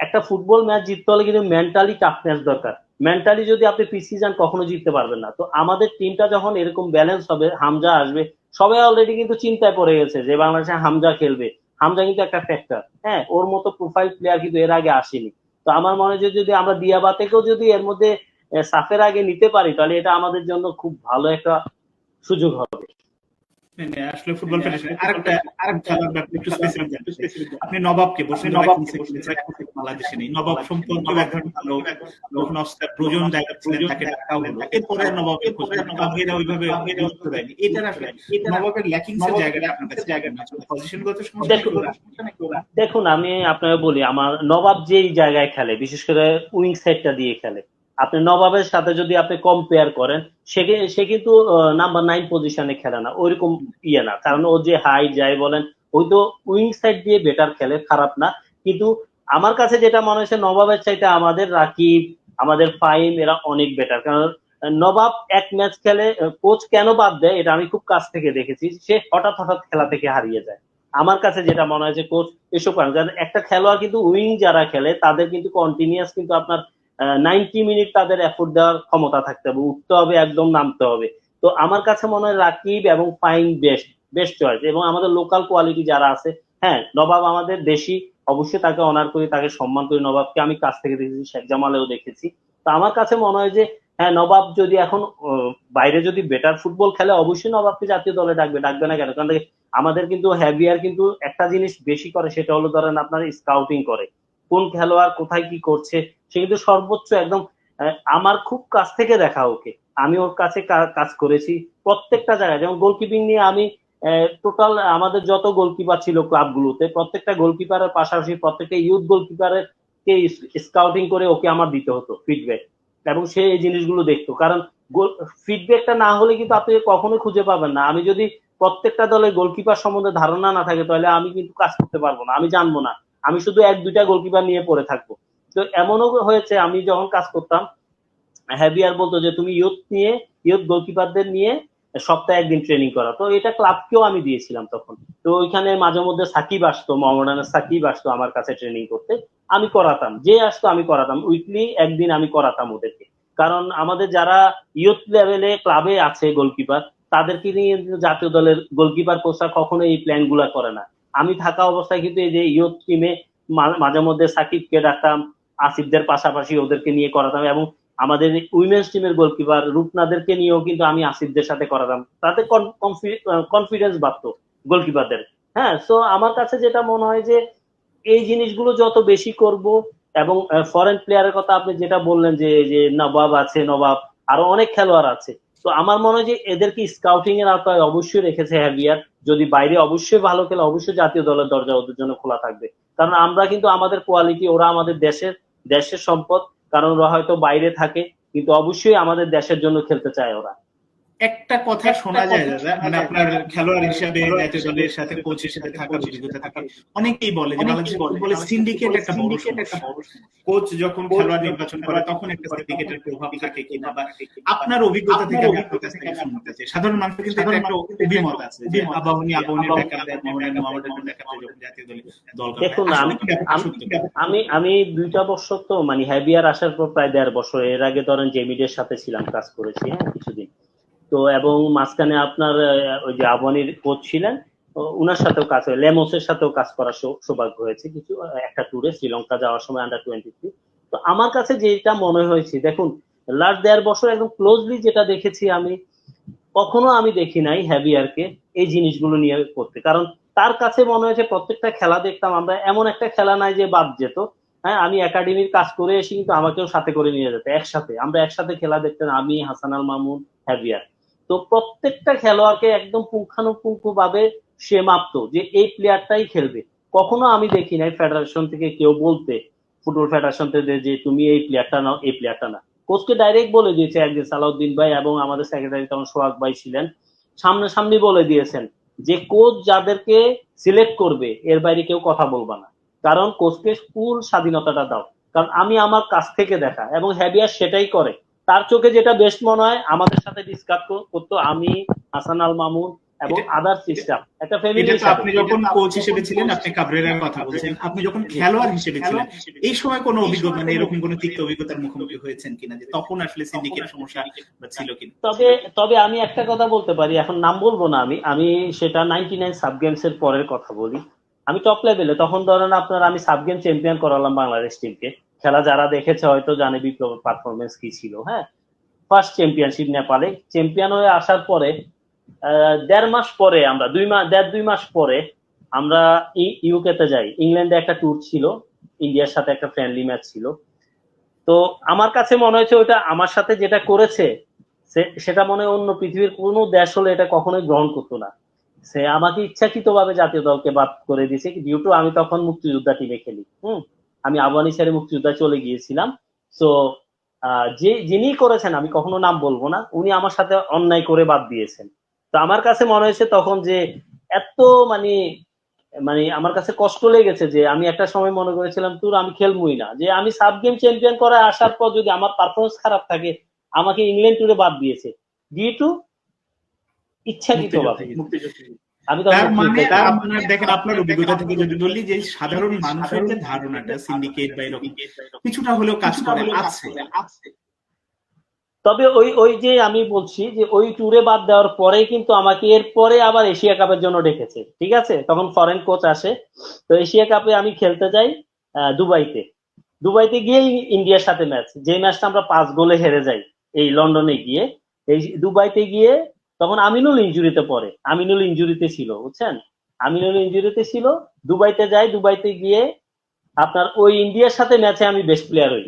Speaker 2: একটা ফুটবল ম্যাচ জিততে হলে কিন্তু মেন্টালি টাফনেস দরকার। মেন্টালি যদি আপনি পিছিয়ে যান, কখনো জিততে পারবেন না। তো আমাদের টিমটা যখন এরকম ব্যালেন্স হবে, হামজা আসবে, সবাই অলরেডি কিন্তু চিন্তায় পড়ে গেছে যে বাংলাদেশে হামজা খেলবে। হামজা কিন্তু একটা ফ্যাক্টর, হ্যাঁ, ওর মতো প্রোফাইল প্লেয়ার কিন্তু এর আগে আসেনি। তো আমার মনে হয় যে যদি আমরা দিয়াবাতেকেও যদি এর মধ্যে সাফের আগে নিতে পারি, তাহলে এটা আমাদের জন্য খুব ভালো একটা সুযোগ হবে।
Speaker 1: মানে আসলে ফুটবল ফেডারেশন আরেকটা খেলার ব্যাপারে একটু স্পেসিফিক জানতে চাই। আপনি নবাবকে বসুন্ধরা কিংসে খেলেছেন, বাংলাদেশে নেই। নবাব সম্পর্কে এক ধরনের ভালো, যখন অস্কার প্রয়োজন জায়গা ছিলেন তাকে ডাকাও হলো, এরপরে নবাবের খোঁজ এরা ওইভাবে গুরুত্ব দেয়নি। এটার আসলে নবাবের ল্যাকিংস এর জায়গাটা আপনার কাছে পজিশনগত সমস্যা নাকি?
Speaker 2: দেখুন, আমি আপনাকে বলি, আমার নবাব যেই জায়গায় খেলে, বিশেষ করে উইং সাইডটা দিয়ে খেলে, আপনি নবাবের সাথে যদি আপনি কম্পেয়ার করেন, সে কিন্তু নাম্বার 9 পজিশনে খেলে না, ওইরকম ইয়ে না। কারণ ও যে হাইট যাই বলেন, ওই তো উইং সাইড দিয়ে বেটার খেলে, খারাপ না। কিন্তু আমার কাছে যেটা মনে হয়েছে, নবাবের চাইতে আমাদের রাকিব, আমাদের ফাইম, এরা অনেক বেটার। কারণ নবাব এক ম্যাচ খেলে, কোচ কেন বাদ দেয় এটা আমি খুব কাছ থেকে দেখেছি, সে হঠাৎ হঠাৎ খেলা থেকে হারিয়ে যায়। আমার কাছে যেটা মনে হয় যে কোচ এসব কারণ, একটা খেলোয়াড় কিন্তু উইং যারা খেলে তাদের কিন্তু কন্টিনিউয়াস কিন্তু আপনার 90 মিনিট তাদের এফোর্ট দেওয়ার ক্ষমতা থাকতে হবে, উঠতে হবে, একদম নামতে হবে। তো আমার কাছে মনে হয় রাকিব এবং ফাইন বেস্ট বেস্ট চয়েস। এবং আমাদের লোকাল কোয়ালিটি যারা আছে, হ্যাঁ, নবাব আমাদের দেশি, অবশ্যই তাকে অনার করি, তাকে সম্মান করি। নবাবকে আমি কাছ থেকে দেখেছি, শেখ জামালেও দেখেছি। তো আমার কাছে মনে হয় যে হ্যাঁ, নবাব যদি এখন বাইরে যদি বেটার ফুটবল খেলে অবশ্যই নবাবকে জাতীয় দলে ডাকবে, ডাকবে না কেন? কারণ দেখে, আমাদের কিন্তু হ্যাভিয়ার কিন্তু একটা জিনিস বেশি করে, সেটা হলো ধরেন আপনার স্কাউটিং করে, কোন খেলোয়াড় কোথায় কি করছে সে কিন্তু সর্বোচ্চ একদম আমার খুব কাছ থেকে দেখা ওকে, আমি ওর কাছে কাজ করেছি প্রত্যেকটা জায়গায়। যেমন গোলকিপিং নিয়ে আমি টোটাল আমাদের যত গোলকিপার ছিল ক্লাবগুলোতে প্রত্যেকটা গোলকিপারের পাশাপাশি প্রত্যেকটা ইউথ গোলকিপারের কে স্কাউটিং করে ওকে আমার দিতে হতো ফিডব্যাক, এবং সে এই জিনিসগুলো দেখতো। কারণ ফিডব্যাকটা না হলে কিন্তু আপনি কখনোই খুঁজে পাবেন না। আমি যদি প্রত্যেকটা দলের গোলকিপার সম্বন্ধে ধারণা না থাকে তাহলে আমি কিন্তু কাজ করতে পারবো না, আমি জানবো না, আমি শুধু এক দুইটা গোলকিপার নিয়ে পড়ে থাকবো। তো এমনও হয়েছে আমি যখন কাজ করতাম, হ্যাভিয়ার বলতো যে তুমি ইয়ুথ গোলকিপারদের নিয়ে সপ্তাহে একদিন ট্রেনিং করা, তো এটা ক্লাবকেও আমি দিয়েছিলাম তখন। তো ওইখানে মাঝে মধ্যে সাকিব আসতো, মোহামেডানের সাকিব আসতো আমার কাছে ট্রেনিং করতে, আমি করাতাম, যে আসতো আমি করাতাম, উইকলি একদিন আমি করাতাম ওদেরকে। কারণ আমাদের যারা ইয়ুথ লেভেলে ক্লাবে আছে গোলকিপার, তাদেরকে নিয়ে কিন্তু জাতীয় দলের গোলকিপার কোচরা কখনো এই প্ল্যান গুলা করে না। আমি থাকা অবস্থায় কিন্তু এই যে ইয়ুথ টিমে মাঝে মধ্যে সাকিবকে ডাকতাম, আসিফদের পাশাপাশি ওদেরকে নিয়ে করাতাম, এবং আমাদের উইমেন্স টিমের গোলকিপার রূপনাদেরকে নিয়েও কিন্তু আমি আসিফদের সাথে করাতাম, তাতে কনফিডেন্স বাড়তো গোলকিপারদের। হ্যাঁ, সো আমার কাছে যেটা মনে হয় যে এই জিনিসগুলো যত বেশি করব, এবং ফরেন প্লেয়ারের কথা আপনি যেটা বললেন যে যে নবাব আছে, নবাব আরো অনেক খেলোয়াড় আছে, তো আমার মনে হয় যে এদেরকে স্কাউটিং এর আওতায় অবশ্যই রেখেছে হ্যাভিয়ার। যদি বাইরে অবশ্যই ভালো খেলে অবশ্যই জাতীয় দলের দরজা ওদের জন্য খোলা থাকবে। কারণ আমরা কিন্তু আমাদের কোয়ালিটি, ওরা আমাদের দেশের দেশের সম্পদ, কারণ ওরা হয়তো বাইরে থাকে কিন্তু অবশ্যই আমাদের দেশের জন্য খেলতে চায় ওরা।
Speaker 1: একটা কথা শোনা যায় দাদা, মানে আপনার খেলোয়াড় হিসাবে জাতীয় দলের সাথে কোচ হিসেবে থাকার অভিজ্ঞতা থাকে, অনেকেই বলে যে বাংলাদেশ ফুটবলের সিন্ডিকেট একটা বড় সমস্যা। কোচ যখন খেলোয়াড় নির্বাচন করে তখন একটা সিন্ডিকেটের প্রভাব থাকে কিনা, বা আপনার অভিজ্ঞতা থেকে আমি আপনার কাছ থেকে শুনতে চাই। সাধারণ মানুষের কিন্তু এটা একটা অভিমত আছে যে আবাহনীর ব্যাকআপ দেয়, মোহামেডানের ব্যাকআপ দেয় যখন জাতীয় দলে দরকার হয়।
Speaker 2: দেখুন,
Speaker 1: আসলে কি ব্যাপারটা সত্য?
Speaker 2: আমি 2টা বছর তো মানে হ্যাভিয়ার আসার পর প্রায় 1.5 বছর, এর আগে ধরেন জেমিডের সাথে ছিলাম, কাজ করেছি হ্যাঁ কিছুদিন। তো এবং মাঝখানে আপনার ওই যে আবাহনীর কোচ ছিলেন, উনার সাথেও কাজ হয়, লেমোসের সাথেও কাজ করার সৌভাগ্য হয়েছে কিছু একটা ট্যুরে শ্রীলঙ্কা যাওয়ার সময় আন্ডার 23। তো আমার কাছে যেটা মনে হয়েছে, দেখুন লাস্ট 1.5 বছর একদম ক্লোজলি যেটা দেখেছি আমি, কখনো আমি দেখি নাই হ্যাভিয়ারকে এই জিনিসগুলো নিয়ে করতে। কারণ তার কাছে মনে হয়েছে প্রত্যেকটা খেলা দেখতাম আমরা, এমন একটা খেলা নাই যে বাদ যেত। হ্যাঁ, আমি একাডেমির কাজ করে এসে কিন্তু আমাকেও সাথে করে নিয়ে যেত, একসাথে আমরা একসাথে খেলা দেখতেন, আমি, হাসান আল মামুন, হ্যাভিয়ার। তো প্রত্যেকটা খেলোয়াড়কে একদম পুঙ্খানুপুঙ্খ ভাবে সে মাপতো যে এই প্লেয়ারটাই খেলবে। কখনো আমি দেখি নাই ফেডারেশন থেকে কেউ বলতে, ফুটবল ফেডারেশন থেকে যে তুমি এই প্লেয়ারটা নাও, এই প্লেয়ারটা না। কোচকে ডাইরেক্ট বলে দিয়েছে একদিন সালাউদ্দিন ভাই, এবং আমাদের সেক্রেটারি তখন সোহাগ ভাই ছিলেন, সামনাসামনি বলে দিয়েছেন যে কোচ যাদেরকে সিলেক্ট করবে এর বাইরে কেউ কথা বলবা না, কারণ কোচকে ফুল স্বাধীনতাটা দাও। কারণ আমি আমার কাছ থেকে দেখা, এবং হ্যাভিয়ার সেটাই করে, তার চোখে যেটা বেস্ট মনে হয় আমাদের সাথে ডিসকাস করতো, আমি, হাসান আল মামুন এবং আদার সিস্টেম, একটা ফ্যামিলি
Speaker 1: এটা তো
Speaker 2: হিসাবে।
Speaker 1: আপনি যখন কোচ হিসেবে ছিলেন, আপনি কাবরেরার কথা বলছেন, আপনি যখন খেলোয়াড় হিসেবে ছিলেন এই সময় কোনো অভিজ্ঞতা, মানে এরকম কোনো তিক্ত অভিজ্ঞতার মুখোমুখি হয়েছেন কিনা, যে তখন আসলে সিন্ডিকেট সমস্যা ছিল কিনা?
Speaker 2: তবে তবে আমি একটা কথা বলতে পারি, এখন নাম বলবো না, আমি আমি সেটা 99 সাব গেমস এর পরের কথা বলি। আমি টপ লেভেলে তখন ধরেন আপনার আমি সাব গেম চ্যাম্পিয়ন করালাম বাংলাদেশ টিমকে। খেলা যারা দেখেছে হয়তো জানে বিপ্লব পারফরমেন্স কি ছিল। হ্যাঁ, ফার্স্ট চ্যাম্পিয়নশিপ নেপালে চ্যাম্পিয়ন হয়ে আসার পরে 1.5 মাস পরে, আমরা 2 মাস পরে আমরা ইউকে তে যাই। ইংল্যান্ডে একটা ট্যুর ছিল, ইন্ডিয়ার সাথে একটা ফ্রেন্ডলি ম্যাচ ছিল। তো আমার কাছে মনে হয়েছে ওইটা আমার সাথে যেটা করেছে সেটা মনে হয় অন্য পৃথিবীর কোনো দেশ হলে এটা কখনোই গ্রহণ করতো না। সে আমাকে ইচ্ছাকৃত ভাবে জাতীয় দলকে বাদ করে দিয়েছে, ডিউ টু আমি তখন মুক্তিযোদ্ধা টিমে খেলি। আমি আফগানি ছেড়ে মুক্তিযোদ্ধা চলে গিয়েছিলাম। তো যিনি করেছেন আমি কখনো নাম বলবো না, উনি আমার সাথে অন্যায় করে বাদ দিয়েছেন। তো আমার কাছে মনে হয়েছে তখন যে এত মানে মানে আমার কাছে কষ্ট লেগেছে, যে আমি একটা সময় মনে করেছিলাম তোর আমি খেলবই না, যে আমি সাব গেম চ্যাম্পিয়ন করে আসার পর যদি আমার পারফরমেন্স খারাপ থাকে, আমাকে ইংল্যান্ড টুরে বাদ দিয়েছে ডিউ টু ইচ্ছাকৃত ভাবে। আমি
Speaker 1: তার
Speaker 2: তখন
Speaker 1: মানে আপনার দেখেন, আপনার অভিজ্ঞতা থেকে যদি বলি যে সাধারণ মানুষের যে ধারণাটা সিন্ডিকেট বা এরকম কিছুটা হলেও কাজ করে আছে।
Speaker 2: তবে ওই ওই যে আমি বলছি যে ওই ট্যুরে বাদ দেওয়ার পরে কিন্তু আমাকে এরপরে আবার এশিয়া কাপের জন্য ডেকেছে, ঠিক আছে, তখন ফরেন কোচ আসে। তো এশিয়া কাপে আমি খেলতে যাই দুবাইতে। দুবাইতে গিয়ে ইন্ডিয়ার সাথে ম্যাচ, যে ম্যাচটা আমরা 5 গোলে হেরে যাই, এই লন্ডনে গিয়ে, এই দুবাইতে গিয়ে তখন আমিনুল ইনজুরিতে পড়ে, আমিনুল ইনজুরিতে ছিল বুঝছেন, আমিনুল ইনজুরিতে ছিল, দুবাইতে যাই, দুবাইতে গিয়ে আপনার ওই ইন্ডিয়ার সাথে ম্যাচে আমি বেস্ট প্লেয়ার হই,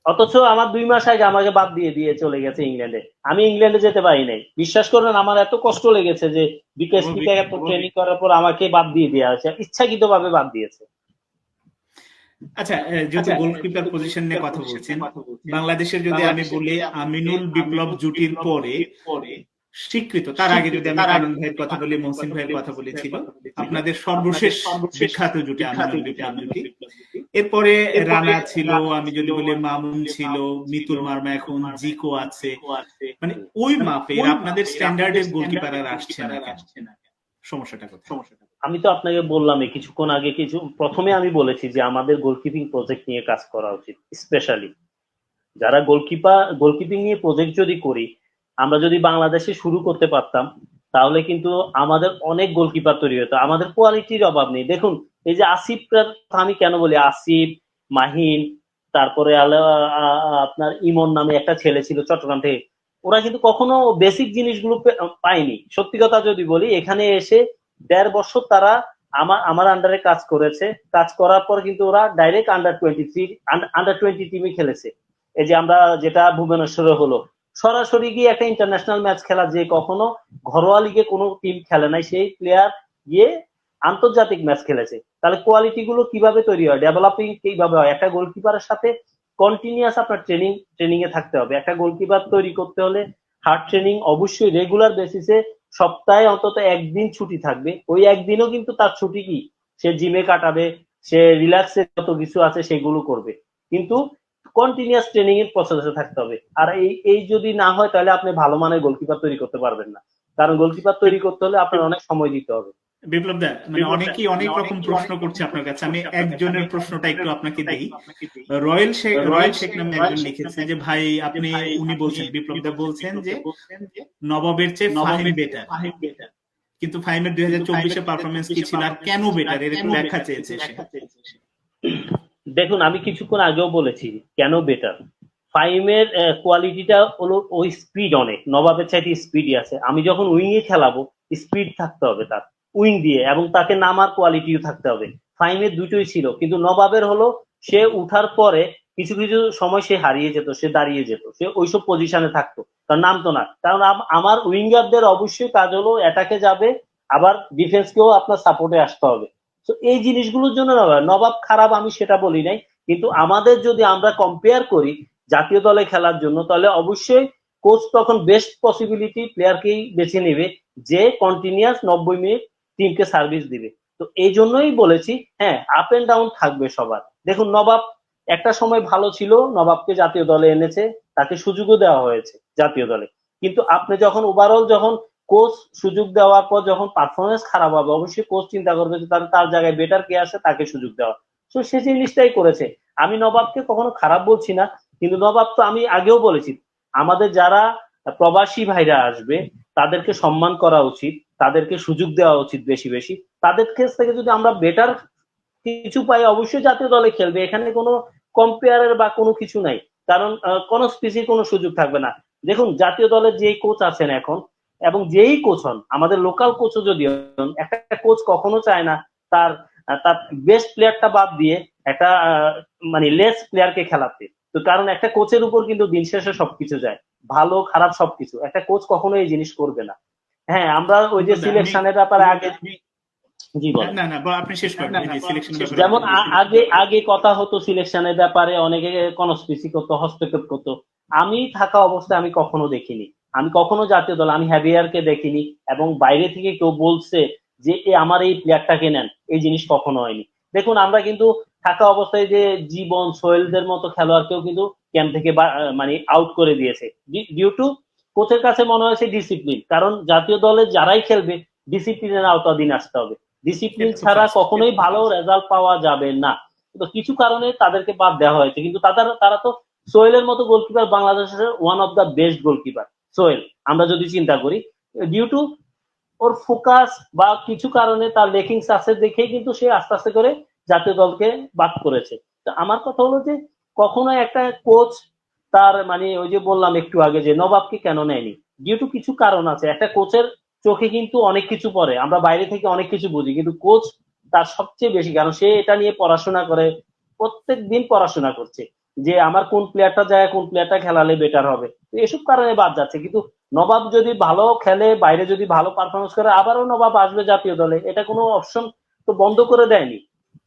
Speaker 2: অথচ আমার 2 মাস আগে আমাকে বাদ দিয়ে দিয়ে চলে গেছে ইংল্যান্ডে, আমি ইংল্যান্ডে যেতে পারি নাই, বিশ্বাস করবেন আমার এত কষ্ট লেগেছে যে বিকেএসপিতে এত ট্রেনিং করার পর আমাকে বাদ দিয়ে দেওয়া হয়েছে, ইচ্ছাকৃত ভাবে বাদ দিয়েছে।
Speaker 1: আচ্ছা, যেহেতু গোলকিপার পজিশন নিয়ে কথা বলছেন, বাংলাদেশের যদি আমি বলি আমিনুল বিপ্লব জুটির পরে স্বীকৃত, তার আগে যদি আমি কারণ ভাইয়ের কথা বলি, মহসিন ভাইয়ের কথা বলেছিল, আপনাদের সর্বশেষ বিখ্যাত জুটি আমিনুল বিপ্লব জুটি। এরপরে রানা ছিল, আমি যদি বলি মামুন ছিল, মিতুল মার্মা, এখন জিকো আছে, মানে ওই মাপের আপনাদের স্ট্যান্ডার্ডের গোলকিপার আর আসছে না কেন? সমস্যাটা কোথায়?
Speaker 2: আমি তো আপনাকে বললাম কিছুক্ষণ আগে, প্রথমে আমি বলেছি যে আমাদের গোলকিপিং প্রজেক্ট নিয়ে কাজ করা উচিত, স্পেশালি যারা গোলকিপিং নিয়ে প্রজেক্ট যদি করি, আমরা যদি বাংলাদেশে শুরু করতে পারতাম তাহলে কিন্তু আমাদের অনেক গোলকিপার তৈরি হতো, আমাদের কোয়ালিটির অভাব নেই। দেখুন এই যে আসিফের কথা আমি কেন বলি, আসিফ, মাহিন, তারপরে আপনার ইমন নামে একটা ছেলে ছিল চট্টগ্রাম থেকে, ওরা কিন্তু কখনো বেসিক জিনিসগুলো পায়নি। সত্যি কথা যদি বলি, এখানে এসে 1.5 বছর তারা আমার আন্ডারে কাজ করেছে, কাজ করার পর কিন্তু ওরা ডাইরেক্ট আন্ডার 20 টিমে খেলেছে। এই যে আমরা যেটা ভুবনেশ্বরে হলো, সরাসরি গিয়ে একটা ইন্টারন্যাশনাল ম্যাচ খেলা, যে কখনো ঘরোয়া লিগে কোনো টিম খেলে নাই, সেই প্লেয়ার গিয়ে আন্তর্জাতিক ম্যাচ খেলেছে। তাহলে কোয়ালিটি গুলো কিভাবে তৈরি হয়, ডেভেলপিং কিভাবে হয়? একটা গোলকিপারের সাথে কন্টিনিউয়াস আপনার ট্রেনিং এ থাকতে হবে। একটা গোলকিপার তৈরি করতে হলে হার্ড ট্রেনিং অবশ্যই, রেগুলার বেসিসে সপ্তাহে অন্তত একদিন ছুটি থাকবে, ওই একদিনও কিন্তু তার ছুটি কি, সে জিমে কাটাবে, সে রিল্যাক্সে যত কিছু আছে সেগুলো করবে, কিন্তু কন্টিনিউয়াস ট্রেনিং এর প্রসেসে থাকতে হবে। আর এই যদি না হয় তাহলে আপনি ভালো মানের গোলকিপার তৈরি করতে পারবেন না, কারণ গোলকিপার তৈরি করতে হলে আপনার অনেক সময় দিতে হবে।
Speaker 1: বিপ্লব দা, মানে অনেকেই অনেক রকম প্রশ্ন করছে আপনার কাছে, আমি একজনের প্রশ্নটা একটু আপনাকে দেই। রয়েল শেখ নামে একজন লিখেছে যে ভাই আপনি, উনি বলছেন, বিপ্লব দা বলছেন যে নবাবের চেয়ে ফাহিম বেটার, কিন্তু ফাহিমের 2024-এ পারফরমেন্স কি ছিল আর কেন বেটার, এর একটু ব্যাখ্যা চেয়েছে সে।
Speaker 2: দেখুন আমি কিছুক্ষণ আগেও বলেছি কেন বেটার। ফাহিমের কোয়ালিটিটা হলো ওই স্পিড, অনেক নবাবের চাইতে স্পিডই আছে। আমি যখন উইং এ খেলাবো, স্পিড থাকতে হবে তার উইং দিয়ে, এবং তাকে নামার কোয়ালিটিও থাকতে হবে। ফাহিমের দুটোই ছিল, কিন্তু নবাবের হলো সে উঠার পরে কিছু কিছু সময় সে হারিয়ে যেত, সে দাঁড়িয়ে যেত, সে ওইসব পজিশনে থাকতো, তার নামতো না। কারণ আমার উইঙ্গারদের অবশ্যই কাজ হলো অ্যাটাকে যাবে, আবার ডিফেন্সকেও আপনার সাপোর্টে আসতে হবে। তো এই জিনিসগুলোর জন্য নবাব খারাপ আমি সেটা বলি নাই, কিন্তু আমাদের যদি আমরা কম্পেয়ার করি জাতীয় দলে খেলার জন্য, তাহলে অবশ্যই কোচ তখন বেস্ট পসিবিলিটি প্লেয়ারকেই বেছে নেবে যে কন্টিনিউয়াস 90 মিনিট টিমকে সার্ভিস দিবে। তো এই জন্যই বলেছি, হ্যাঁ আপ এন্ড ডাউন থাকবে সবার। দেখুন নবাব একটা সময় ভালো ছিল, নবাবকে জাতীয় দলে এনেছে, তাকে সুযোগও দেওয়া হয়েছে জাতীয় দলে, কিন্তু আপনি যখন ওভারঅল যখন কোচ সুযোগ দেওয়ার পর যখন পারফরমেন্স খারাপ হবে, অবশ্যই কোচ চিন্তা করবে যে তার জায়গায় বেটার কে আছে তাকে সুযোগ দেওয়া। তো সে জিনিসটাই করেছে। আমি নবাবকে কখনো খারাপ বলছি না, কিন্তু নবাব তো আমি আগেও বলেছি, আমাদের যারা প্রবাসী ভাইরা আসবে তাদেরকে সম্মান করা উচিত, তাদেরকে সুযোগ দেওয়া উচিত বেশি বেশি। তাদের কাছ থেকে যদি আমরা বেটার কিছু পাই, অবশ্যই জাতীয় দলে খেলবে, এখানে কোনো কম্পেয়ারের বা কোনো কিছু নাই, কারণ কোনো স্পেসিফিক কোনো সুযোগ থাকবে না। দেখুন জাতীয় দলের যেই কোচ আছেন এখন, এবং যেই কোচ হন, আমাদের লোকাল কোচও যদি হন, একটা কোচ কখনো চায় না তার তার বেস্ট প্লেয়ারটা বাদ দিয়ে একটা মানে লেস প্লেয়ারকে খেলাতে। তো কারণ একটা কোচের উপর কিন্তু দিন শেষে সবকিছু যায়, ভালো খারাপ সবকিছু, একটা কোচ কখনো এই জিনিস করবে না। হ্যাঁ আমরা ওই যে সিলেকশনের ব্যাপারে আগে, জি বলেন।
Speaker 1: না না, আপনি শেষ করেন।
Speaker 2: যেমন আগে কথা হতো সিলেকশনের ব্যাপারে, অনেকে কনস্পিরেসি করতো, হস্তক্ষেপ করতো, আমি থাকা অবস্থায় আমি কখনো দেখিনি, আমি কখনো জাতীয় দল আমি হ্যাভিয়ারকে দেখিনি, এবং বাইরে থেকে কেউ বলছে যে আমার এই প্লেয়ারটাকে নেন, এই জিনিস কখনো হয়নি। দেখুন আমরা কিন্তু থাকা অবস্থায় যে জীবন সোহেলদের মতো খেলোয়াড়কেও কিন্তু ক্যাম্প থেকে মানে আউট করে দিয়েছে ডিউ টু কোচের কাছে মনে হয়েছে ডিসিপ্লিন, কারণ জাতীয় দলে যারাই খেলবে ডিসিপ্লিনের আওতাধীন আসতে হবে, ডিসিপ্লিন ছাড়া কখনোই ভালো রেজাল্ট পাওয়া যাবে না। তো কিছু কারণে তাদেরকে বাদ দেওয়া হয়েছে, কিন্তু তারা তো সোহেলের মতো গোলকিপার বাংলাদেশের one of the best goalkeeper Sohel, আমরা যদি চিন্তা করি ডিউ টু ওর ফোকাস বা কিছু কারণে তার লেকিংস আছে দেখেই কিন্তু সে আস্তে আস্তে করে জাতীয় দলকে বাদ করেছে। তো আমার কথা হলো যে কখনো একটা কোচ তার মানে ওই যে বললাম একটু আগে যে নবাবকে কেন নেয়নি, ডিউ টু কিছু কারণ আছে। একটা কোচের চোখে কিন্তু অনেক কিছু পড়ে, আমরা বাইরে থেকে অনেক কিছু বুঝি, কিন্তু কোচ তার সবচেয়ে বেশি, কারণ সে এটা নিয়ে পড়াশোনা করে, প্রত্যেক দিন পড়াশোনা করছে যে আমার কোন প্লেয়ারটা যায়, কোন প্লেয়ারটা খেলালে বেটার হবে। তো এসব কারণে বাদ যাচ্ছে। কিন্তু নবাব যদি ভালো খেলে, বাইরে যদি ভালো পারফরমেন্স করে, আবারও নবাব আসবে জাতীয় দলে, এটা কোনো অপশন তো বন্ধ করে দেয়নি।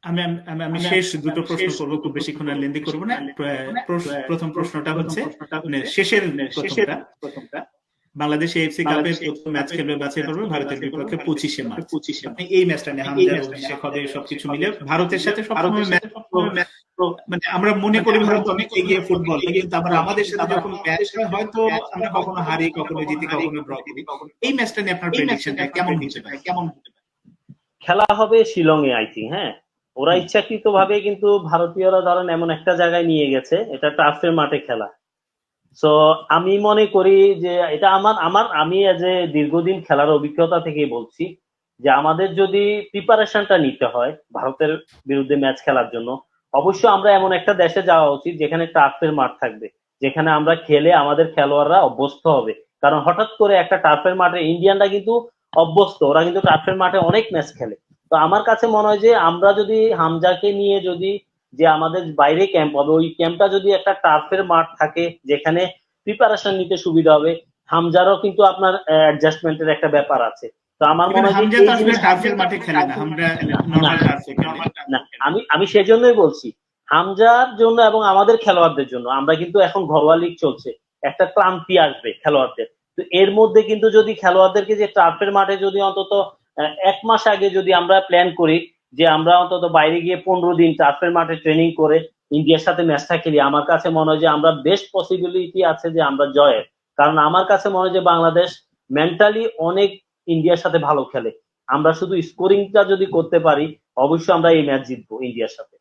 Speaker 1: আমি আমি আমি আমি শেষ দুটো প্রশ্ন করবো, খুব বেশিক্ষণ আর লেন্দি করবো না। প্রথম প্রশ্নটা হচ্ছে, মানে শেষের প্রথমটা, বাংলাদেশ এএফসি কাপের প্রথম ম্যাচ খেলবে বাছাই পর্বে ভারতের বিপক্ষে 25শে মার্চ। আপনি এই ম্যাচটা নিয়ে, হামজা অভিষেক হবে সবকিছু মিলে ভারতের সাথে সবসময় ম্যাচ, মানে আমরা মনে করি ভারত অনেক এগিয়ে ফুটবল, কিন্তু আবার আমাদের সাথে যখন ম্যাচ হয় হয়তো আমরা কখনো হারি, কখনো জিতি, কখনো ড্র করি। এই ম্যাচটা নিয়ে আপনার প্রেডিকশনটা কেমন হতে পারে?
Speaker 2: খেলা হবে শিলংয়ে আই থিঙ্ক। হ্যাঁ, ওরা ইচ্ছাকৃত ভাবে কিন্তু ভারতীয়রা ধরেন এমন একটা জায়গায় নিয়ে গেছে, এটা টার্ফের মাঠে খেলা। সো আমি মনে করি যে এটা আমার আমার আমি এজ এ দীর্ঘদিন খেলার অভিজ্ঞতা থেকে বলছি যে আমাদের যদি প্রিপারেশনটা নিতে হয় ভারতের বিরুদ্ধে ম্যাচ খেলার জন্য, অবশ্যই আমরা এমন একটা দেশে যাওয়া উচিত যেখানে টার্ফের মাঠ থাকবে, যেখানে আমরা খেলে আমাদের খেলোয়াড়রা অভ্যস্ত হবে। কারণ হঠাৎ করে একটা টার্ফের মাঠে, ইন্ডিয়ানরা কিন্তু অভ্যস্ত, ওরা কিন্তু টার্ফের মাঠে অনেক ম্যাচ খেলে। তো আমার কাছে মনে হয় যে আমরা যদি হামজাকে নিয়ে যদি, যে আমাদের বাইরে ক্যাম্প হবে, ওই ক্যাম্পটা যদি একটা টার্ফের মাঠ থাকে যেখানে প্রিপারেশন নিতে সুবিধা হবে। হামজারও কিন্তু আপনার অ্যাডজাস্টমেন্টের একটা ব্যাপার আছে। তো আমার মনে হয় যে
Speaker 1: হামজা তো
Speaker 2: এই
Speaker 1: আসলে
Speaker 2: জিনিস
Speaker 1: টার্ফের মাঠে খেলে না, আমরা
Speaker 2: না,
Speaker 1: নরমাল টার্ফে খেলে।
Speaker 2: না, আমি আমি সেজন্যই বলছি হামজার জন্য এবং আমাদের খেলোয়াড়দের জন্য, আমরা কিন্তু এখন ঘরোয়া লিগ চলছে, একটা ক্লান্তি আসবে খেলোয়াড়দের। তো এর মধ্যে কিন্তু যদি খেলোয়াড়দেরকে যে টার্ফের মাঠে যদি অন্তত 1 মাস আগে যদি আমরা প্ল্যান করি যে আমরা অন্তত বাইরে গিয়ে 15 দিন টার্ফের মাঠে ট্রেনিং করে ইন্ডিয়ার সাথে ম্যাচটা খেলি, আমার কাছে মনে হয় যে আমরা বেস্ট পসিবিলিটি আছে যে আমরা জয়ের। কারণ আমার কাছে মনে হয় যে বাংলাদেশ মেন্টালি অনেক ইন্ডিয়ার সাথে ভালো খেলে। আমরা শুধু স্কোরিংটা যদি করতে পারি, অবশ্যই আমরা এই ম্যাচ জিতবো ইন্ডিয়ার সাথে।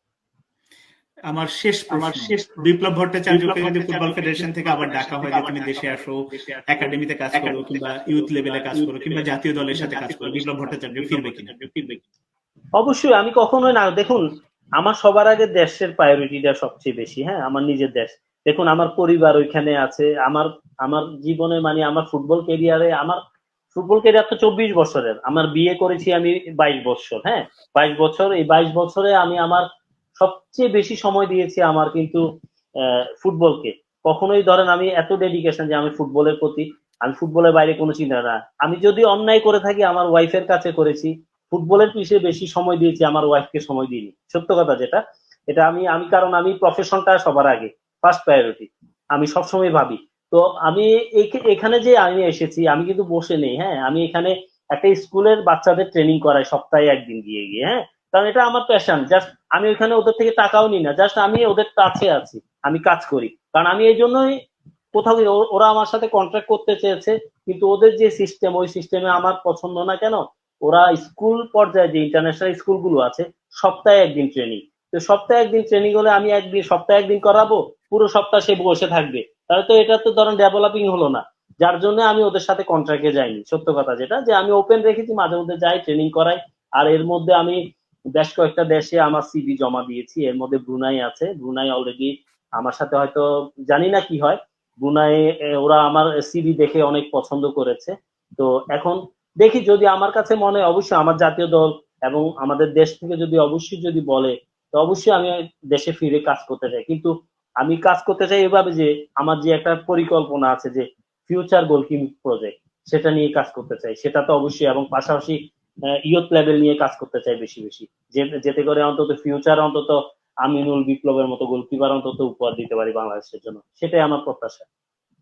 Speaker 1: আমার শেষ প্রশ্ন, বিপ্লব ভট্টাচার্যকে যদি ফুটবল ফেডারেশন থেকে আবার ডাকা হয় যে তুমি দেশে আসো, একাডেমিতে কাজ করো, কিংবা ইউথ লেভেলে কাজ করো, কিংবা জাতীয় দলের সাথে কাজ করো, বিপ্লব ভট্টাচার্য ফিরবে কিনা?
Speaker 2: অবশ্যই, আমি কখনোই না, দেখুন আমার সবার আগে দেশের প্রায়োরিটিটা সবচেয়ে বেশি। হ্যাঁ, আমার নিজের দেশ। দেখুন আমার পরিবার ওইখানে আছে, আমার আমার জীবনে মানে আমার ফুটবল কেরিয়ারে, আমার ফুটবল কেরিয়ার তো 24 বছরের, আমার বিয়ে করেছি আমি 22 বছর। হ্যাঁ, 22 বছর, এই 22 বছরে আমি আমার সবচেয়ে বেশি সময় দিয়েছি আমার কিন্তু ফুটবলকে। কখনোই ধরেন আমি এত ডেডিকেশন যে আমি ফুটবলের প্রতি, আমি ফুটবলের বাইরে কোনো চিন্তা না। আমি যদি অন্যায় করে থাকি আমার ওয়াইফের কাছে করেছি, ফুটবলের পিছিয়ে বেশি সময় দিয়েছি, আমার ওয়াইফকে সময় দিইনি, সত্য কথা যেটা। এটা আমি আমি কারণ আমি প্রফেশনটা সবার আগে, ফার্স্ট প্রায়োরিটি, আমি সবসময় ভাবি। তো আমি এখানে যে আমি এসেছি, আমি কিন্তু বসে নেই। হ্যাঁ, আমি এখানে একটা স্কুলের বাচ্চাদের ট্রেনিং করাই সপ্তাহে একদিন গিয়ে গিয়ে। হ্যাঁ, কারণ এটা আমার প্যাশন। জাস্ট আমি ওইখানে ওদের থেকে টাকাও নিই না, জাস্ট আমি ওদের কাছে আছি, আমি কাজ করি। কারণ আমি এই জন্যই কোথাও ওরা আমার সাথে কন্ট্রাক্ট করতে চেয়েছে, কিন্তু ওদের যে সিস্টেম, ওই সিস্টেমে আমার পছন্দ না। কেন, ওরা স্কুল পর্যায়ে যে ইন্টারন্যাশনাল স্কুলগুলো আছে, সপ্তাহে একদিন ট্রেনিং। তো সপ্তাহে একদিন ট্রেনিং হলে আমি একদিন, সপ্তাহে একদিন করাবো, পুরো সপ্তাহ সে বসে থাকবে, তাহলে তো এটা তো ধরেন ডেভেলপিং হলো না। যার জন্য আমি ওদের সাথে কন্ট্রাক্টে যাইনি, সত্য কথা যেটা, যে আমি ওপেন রেখেছি, মাঝে মধ্যে যাই, ট্রেনিং করাই। আর এর মধ্যে আমি বেশ কয়েকটা দেশে আমার সিভি জমা দিয়েছি, এর মধ্যে ব্রুনাই আছে। ব্রুনাই অলরেডি আমার সাথে হয়তো, জানি না কি হয়, ব্রুনাই ওরা আমার সিভি দেখে অনেক পছন্দ করেছে। তো এখন দেখি, যদি আমার কাছে মনে হয়, অবশ্যই আমার জাতীয় দল এবং আমাদের দেশ থেকে যদি অবশ্যই যদি বলে, তো অবশ্যই আমি দেশে ফিরে কাজ করতে চাই। কিন্তু আমি কাজ করতে চাই এভাবে যে আমার যে একটা পরিকল্পনা আছে যে ফিউচার গোলকিপিং প্রজেক্ট, সেটা নিয়ে কাজ করতে চাই, সেটা তো অবশ্যই, এবং পাশাপাশি ইয়ুথ লেভেল নিয়ে কাজ করতে চাই বেশি বেশি, যেতে করে অন্তত ফিউচার অন্তত আমিনুল, বিপ্লবের মতো গোলকিপার অন্তত উপহার দিতে পারি বাংলাদেশের জন্য, সেটাই আমার প্রত্যাশা।